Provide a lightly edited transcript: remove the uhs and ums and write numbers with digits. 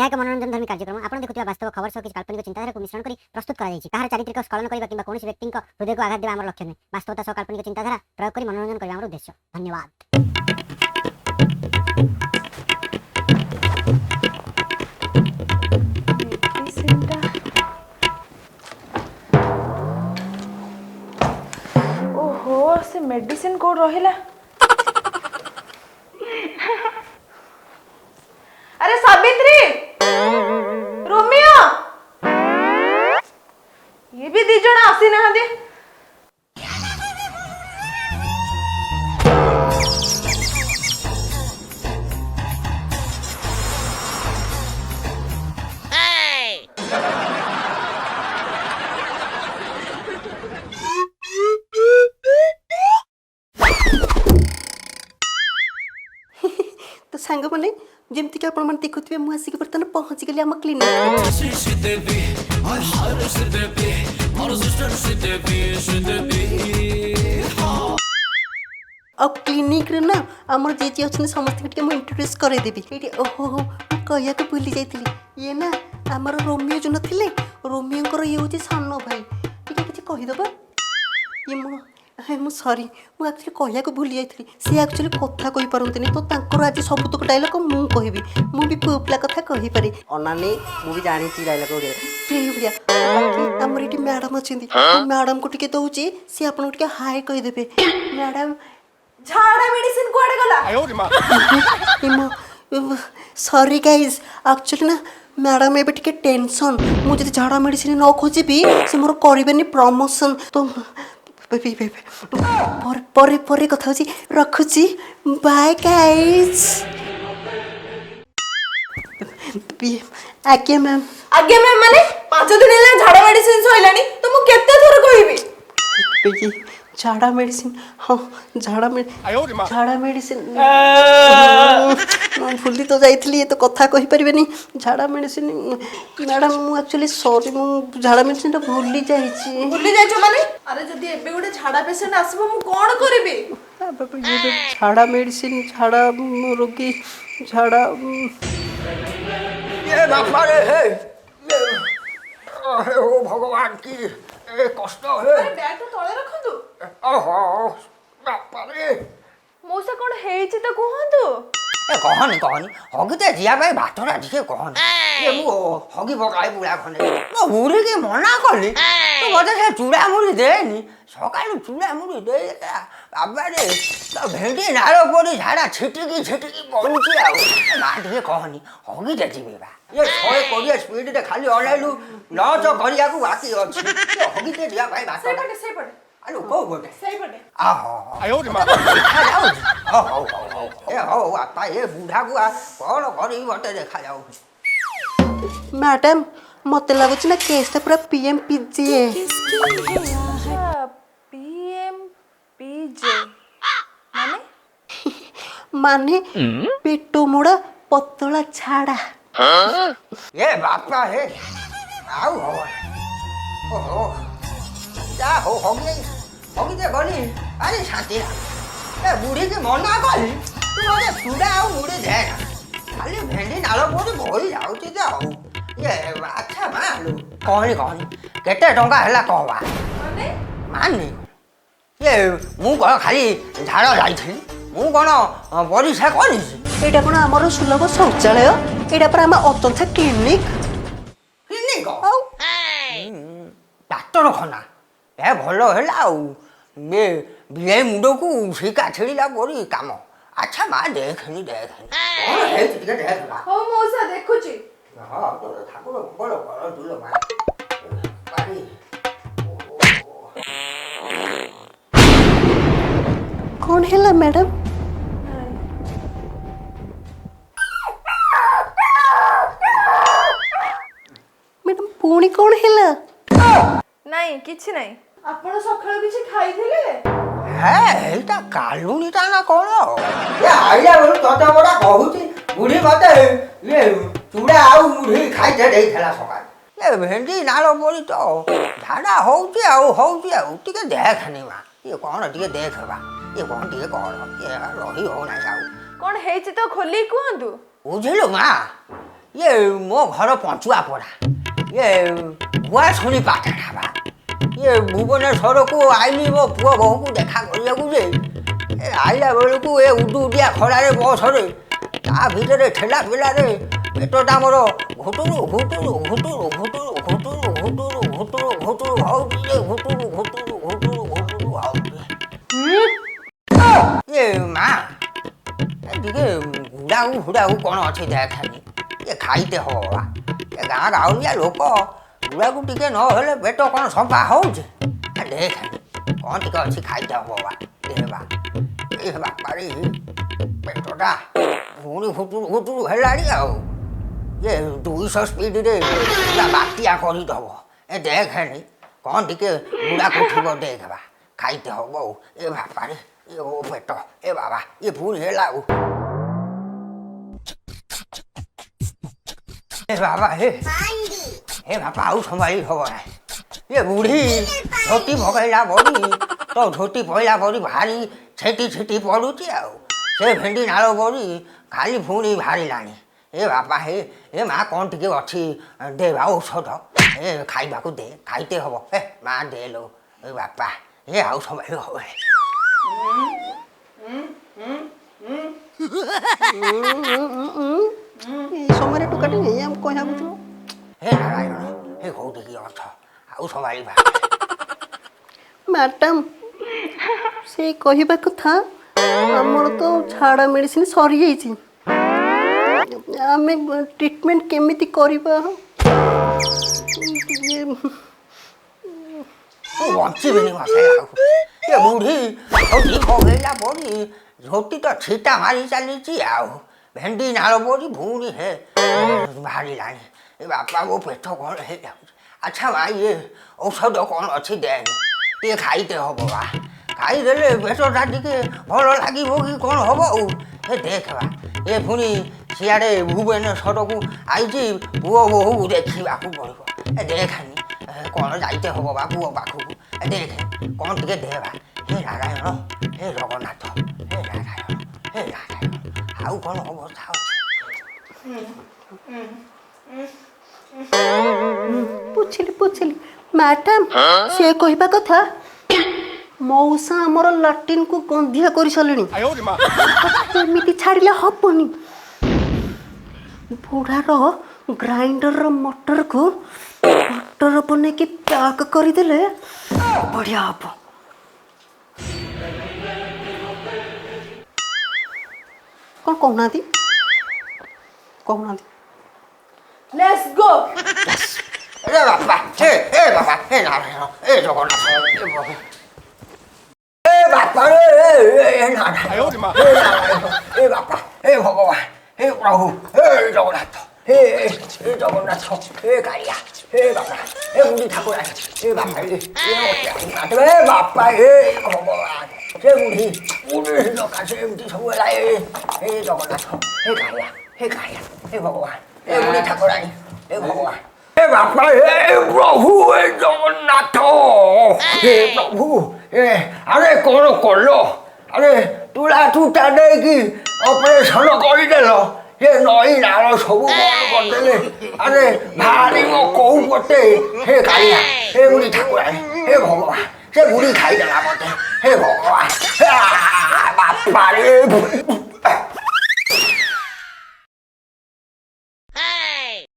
एक मनोरंजन धर्मी कार्यक्रम आपण देखुथिबा वास्तव खबर सह किछ काल्पनिक चिंताधारा को मिश्रण करी प्रस्तुत करा जायछि कहार चारित्रिक स्खलन करिबा किंबा कोनोसी व्यक्ति हृदय को आघात देबा हमर लक्ष्य नै वास्तवता सह काल्पनिक चिंताधारा प्रयोग करी मनोरंजन करबा हमर उद्देश्य धन्यवाद। ओहो से मेडिसिन कोड रहिला अरे सावित्री रोमियो ये भी दी जण आसी ना दे तो सांग मैंने जमती कि आप देखुए मुझे आसिक बर्तमान पहुँची गली आम क्लिनिक अब क्लिनिक रे ना आमर जे जे अच्छे समस्त के इंट्रोड्यूस करदेवी ये ओहो कह भूली जाइली ये ना आमर रोमियो जो नथिले रोमियो ये हूँ सान भाई ये किसी कहीदेव ये मु सॉरी मुझे एक्चुअली कहूँ भूली जाइली सी एक्चुअली कथा कही पारती तो तांकर आज सबुतक डायलॉग मु कहबी मु भी पुओ पिला कथा कही पारे अनानी मु भी जानी डायलॉग ओडिया सेही भलिया हमर इटी मैडम अछंती मैडम को टिके दउची सी आपन टिके हाय कहि देबे मैडम झाड़ा मेडिसिन कोआडे गला सॉरी गाइस एक्चुअली ना मैडम एबे टिके टेंशन मु जदि झाड़ा मेडिसिन न खोजिबी से मोर करिबेनी प्रमोशन तो परे परे कथा होची रखुची बाय गाइस आगे मैम माने 5 दिन हेला झाड़ा मेडिसिन सइलानी तो मु केते थोर कहबी झाड़ा मेडिसिन हाँ झाड़ा मेडिसिन भूली तो जाइए तो कथा कही पारे झाड़ा मेडिसिन मैडम मु एक्चुअली सॉरी मु झाड़ा मेडिसिन भूली जाइछो माने अरे जदी एबे गोटे झाड़ा पेशेंट आसीबो मु कोन करबी झाड़ा मेडिसिन झाड़ा रोगी झाड़ा ये बापा रे हे ओ भगवान की कष्ट है अरे बैग तो तळे रखंतु ओहो बापा रे मोसा कोन हेछि त कहंतु कहनी हगिते जिया भाई भातरा ठीक कहनी ये मु हगी पकाई बुला खने मो बुढ़ी के मना कली तो मते से चूड़ा मुड़ी देनी सकाळु चूड़ा मुड़ी दे बाबा रे तो भेंडी नालो पड़ी झाड़ा छिटिकी पड़ुची आ मा ठीक कहनी हगिते जिबेबा ये 100 कोरिया स्पीड रे खाली ऑनलाइन लॉन्च करिया को बाकी अछि हगिते जिया भाई भातरा से पड़े अरे को बोले सही पड़े आहो आयो रे मां हो आपा ये बूढ़ा को कौन करी बटे देखा जाऊ मैडम मत लगुच ना केसटा पूरा पीएम पीजे पीएम पीजे माने पेटो मुड़ा पतला छाड़ा ये बापा है आउ हो ओहो जा हो गई गली अरे शांति ए बूढ़ी के मना कली तू मते सुडा आउ मुड़ी दे खाली भेंडी नालो पड़ी भई जाउची जाऊ ये अच्छा मालू कहनी केते टंका हला कहवा माने ये मु कौन खाली झाड़ जाइथि मु कौन परीक्षा करिछि एटा कोन हमर सुलभ शौचालय एटा पर हम अतंथा क्लिनिक डाक्टर खाना ए भलो है ये बिलाई मुंड को शिका छिड़ा पड़ी काम अच्छा माँ देखनी कौन है देख हो मौसा देखुची हाँ तो ठाकुर बड़ बड़ दुलो माँ कौन है मैडम मैडम पुणी कौन है नहीं किछि नहीं आपण सखळ किछि खाइथिले है एटा कालुनीटा ना कौन ये आइला बोल तोता बड़ा कहूची बुढ़ी मते ये चूड़ा आउ मुढ़ी खाई दे देला सकाळ ये भेंडी नालो पड़ी तो झाड़ा होउची टिके देखनी मा ये कौन टिके देखबा ये कौन टिके कौन ये रही हो ना जाऊ कोन हेछि तो खोली कहंतु बुझिलु मा ଇଏ ମୋ ଘର ପଞ୍ଚୁଆ ପଡ଼ା ଇଏ ଭୁଆ ଶୁଣି ପାଠଟା ବା ଇଏ ଭୁବନେଶ୍ୱରକୁ ଆଇଲି ମୋ ପୁଅ ବୋହୂକୁ ଦେଖା କରିବାକୁ ଯେ ଏ ଆଇଲା ବେଳକୁ ଏ ଉଦୁଉଦିଆ ଖରାରେ ବସରେ ତା ଭିତରେ ଠେଲା ପେଲାରେ ପେଟଟା ମୋର ଘୁଟୁରୁ ଘୁଟୁରୁ ଘୁଟୁରୁ ଘୁଟୁରୁ ଘୁଟୁରୁ ଘୁଟୁରୁ ଘୁଟୁରୁ ଘୁଟୁରୁ ହଉଛି ଯେ ଘୁଟୁରୁ ଘୁଟୁରୁ ଘୁଟୁରୁ ଘୁଟୁରୁ ହଉଛି ଏ ମା ଟିକେ ଘୁଡ଼ାକୁ ଘୁଡ଼ାକୁ କ'ଣ ଅଛି ଦେଖେନି ଏ ଖାଇତେ ହବ ବା ଏ ଗାଁ ଗାଉଁଲିଆ ଲୋକ ଘୁଡ଼ାକୁ ଟିକେ ନହେଲେ ପେଟ କ'ଣ ସଫା ହଉଛି ଦେଖେନି କ'ଣ ଟିକେ ଅଛି ଖାଇତେ ହବ ବା ଏ ବାପାରେ ପେଟଟା ପୁଣି ଘୁଟୁରୁ ଘୁଟୁରୁ ହେଲାଣି ଆଉ ଏ 200 ସ୍ପିଡରେ ପୁରା ବାତିଆ କରିଦେବ ଏ ଦେଖେନି କ'ଣ ଟିକେ ଘୁଡ଼ାକୁ ଥିବ ଦେଖବା ଖାଇତେ ହବ ଆଉ ଏ ବାପାରେ ଏ ଓ ପେଟ ଏ ବାବା ଏ ପୁଣି ହେଲା ଆଉ ଏ ବାବା ହେ ବାପା ଆଉ ସମ୍ଭାଳି ହବ ନାହିଁ ଏ ବୁଢ଼ୀ ଝୋଟି ପକେଇଲା ପରି ତ ଝୋଟି ପଇଲା ପରି ଭାରି ଛେଟି ଛେଟି ପଡ଼ୁଛି ଆଉ ସେ ଭେଣ୍ଡି ନାଳ ପରି ଖାଲି ପୁଣି ବାହାରିଲାଣି ଏ ବାପା ହେ ଏ ମା କ'ଣ ଟିକେ ଅଛି ଦେବା ଔଷଧ ଏ ଖାଇବାକୁ ଦେ ଖାଇତେ ହବ ଏ ମା ଦେ ଲୋ ଏ ବାପା ଏ ଆଉ ସମ୍ଭାଳି ହବ এই সময় টুকাটি নেই আমি কই ভাবুଥିଲୁ ହେ ନାରାୟଣ ହେ କୋଉଠି କି ଅଛ ଆଉ ସମ୍ଭାଳିବା ମ୍ୟାଡ଼ାମ୍ ସେ କହିବା କଥା ଆମର ତ ଝାଡ଼ା ମେଡ଼ିସିନ ସରିଯାଇଛି ଆମେ ଟ୍ରିଟମେଣ୍ଟ କେମିତି କରିବା ବଞ୍ଚିବିନି ମତେ ଆଉ ଏ ବୁଢ଼ୀ ଝୋଟି ପକେଇଲା ପରି ଝୋଟି ତ ଛିଟା ମାରି ଚାଲିଛି ଆଉ ଭେଣ୍ଡି ନାଳ ପରି ପୁଣି ହେ ବାହାରିଲାଣି ଏ ବାପା ମୋ ପେଟ କ'ଣ ହେଇଯାଉଛି ଆଚ୍ଛା ମା ଇଏ ଔଷଧ କ'ଣ ଅଛି ଦେନି ଟିକେ ଖାଇତେ ହବ ବା ଖାଇଦେଲେ ପେଟଟା ଟିକେ ଭଲ ଲାଗିବ କି କ'ଣ ହବ ଆଉ ଏ ଦେଖବା ଏ ପୁଣି ସିଆଡ଼େ ଭୁବନେଶ୍ୱରକୁ ଆଇଛି ପୁଅ ବୋହୂକୁ ଦେଖିବାକୁ ପଡ଼ିବ ଏ ଦେଖାନି କ'ଣ ଯାଇତେ ହବ ବା ପୁଅ ପାଖକୁ ଏ ଦେଖେ କ'ଣ ଟିକେ ଦେବା ହେ ନାରାୟଣ ହେ ଜଗନ୍ନାଥ ହେ ନାରାୟଣ ହେ ନାରାୟଣ ଆଉ କ'ଣ ଅବସ୍ଥା ଅଛି ବୁଝିଲି ମ୍ୟାଡ଼ାମ୍ ସେ କହିବା କଥା ମଉସା ଆମର ଲାଟ୍ରିନ୍କୁ ଗନ୍ଧିଆ କରିସାରିଲେଣି ଏମିତି ଛାଡ଼ିଲେ ହବନି ବୁଢ଼ାର ଗ୍ରାଇଣ୍ଡରର ମଟରକୁ ମଟର ବନେଇକି ପ୍ୟାକ୍ କରିଦେଲେ ବଢ଼ିଆ ହବ କ'ଣ କହୁନାହାନ୍ତି ଲେଟ୍ସ ଗୋ ଏ ବାପା ଏ ବାପା ଏ ନାରାୟଣ ଏ ଜଗନ୍ନାଥ ଏ ପ୍ରଭୁ ଏ ବାପା ରେ ଏ ନାରାୟଣ ଏ ବାପା ଏ ଭଗବାନ ଏ ପ୍ରଭୁ ଏ ଜଗନ୍ନାଥ ଏ ଜଗନ୍ନାଥ ଏ କାଳିଆ ଏ ବାପା ଏ ବୁଢ଼ୀ ଠାକୁରାଣୀ ଏ ବାପା ଏ ବାପା ଏ ଭଗବାନ ସେ ବୁଢ଼ୀ ସେ ଏମିତି ସବୁ ହେଲା ଏ ଜଗନ୍ନାଥ ଏ କାଳିଆ ଏ ଭଗବାନ ଏ ବୁଢ଼ୀ ଠାକୁରାଣୀ ଏ ଭଗବାନ ଏ ବାପା ଏ ପ୍ରଭୁ ଏ ଜଗନ୍ନାଥ ଏ ପ୍ରଭୁ ଏ ଆରେ କ'ଣ କଲ ଆରେ ତୁଳା ତୁଟା ଦେଇକି ଅପରେସନ କରିଦେଲ ଏ ନଈ ନାଳ ସବୁ ବନ୍ଦ କରିଦେଲେ ଆରେ ବାହାରିବ କୋଉ ପଟେ ହେ କାଳିଆ ହେ ବୁଢ଼ୀ ଠାକୁରାଣୀ ହେ ଭଗବାନ ସେ ବୁଢ଼ୀ ଖାଇଦେଲା ମତେ ହେ ଭଗବାନ ବାପାରେ Hey!